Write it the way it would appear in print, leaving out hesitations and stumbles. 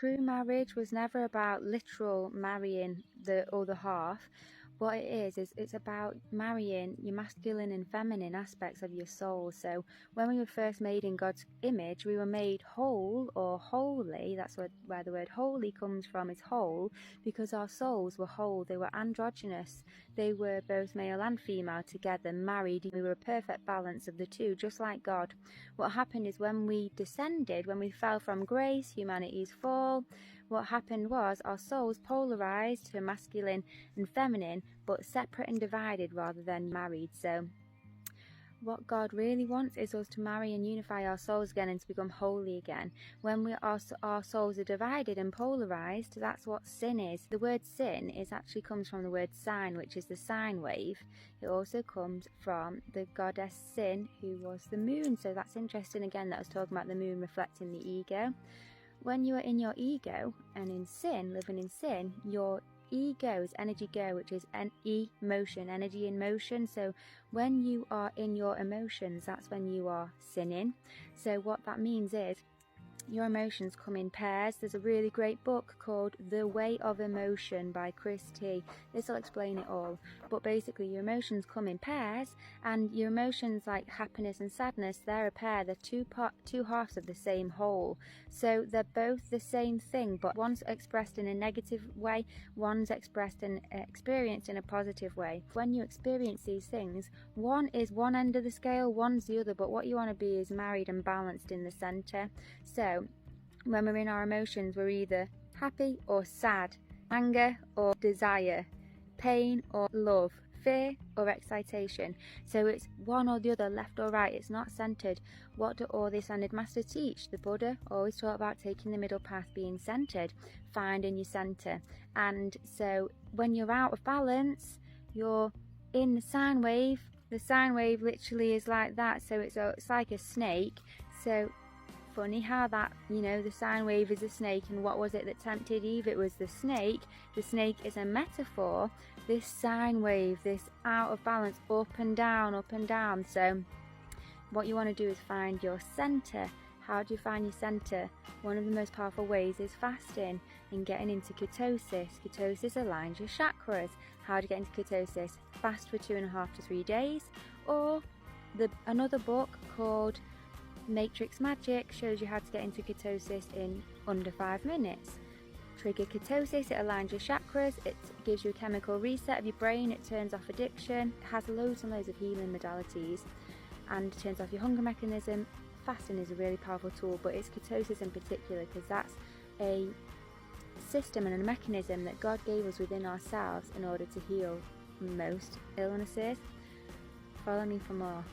True marriage was never about literal marrying the other half. What it is it's about marrying your masculine and feminine aspects of your soul. So when we were first made in God's image, we were made whole or holy. That's where the word holy comes from, is whole, because our souls were whole. They were androgynous. They were both male and female together, married. We were a perfect balance of the two, just like God. What happened is when we descended, when we fell from grace, humanity's fall, what happened was our souls polarized to masculine and feminine, but separate and divided rather than married. So what God really wants is us to marry and unify our souls again and to become holy again. When our souls are divided and polarized, that's what sin is. The word sin actually comes from the word sine, which is the sine wave. It also comes from the goddess Sin, who was the moon. So that's interesting again that I was talking about the moon reflecting the ego. When you are in your ego and in sin, living in sin, your ego is energy go, which is emotion, energy in motion. So when you are in your emotions, that's when you are sinning. So what that means is your emotions come in pairs. There's a really great book called The Way of Emotion by Chris T. This will explain it all. But basically your emotions come in pairs, and your emotions like happiness and sadness, they're a pair. They're two halves of the same whole. So they're both the same thing, but one's expressed in a negative way, one's expressed and experienced in a positive way. When you experience these things, one is one end of the scale, one's the other, but what you want to be is married and balanced in the center. So when we're in our emotions, we're either happy or sad, anger or desire, pain or love, fear or excitation. So it's one or the other, left or right. It's not centered. What do all the ascended masters teach? The Buddha always taught about taking the middle path, being centered, finding your center. And so when you're out of balance, you're in the sine wave. The sine wave literally is like that. So it's like a snake. So funny how that, the sine wave is a snake, and what was it that tempted Eve? It was the snake. The snake is a metaphor. This sine wave, this out of balance, up and down. So what you want to do is find your center. How do you find your center? One of the most powerful ways is fasting and getting into ketosis. Ketosis aligns your chakras. How do you get into ketosis? Fast for 2.5 to 3 days. Or another book called Matrix Magic shows you how to get into ketosis in under 5 minutes. Trigger ketosis, it aligns your chakras, it gives you a chemical reset of your brain, it turns off addiction, it has loads and loads of healing modalities, and turns off your hunger mechanism. Fasting is a really powerful tool, but it's ketosis in particular, because that's a system and a mechanism that God gave us within ourselves in order to heal most illnesses. Follow me for more.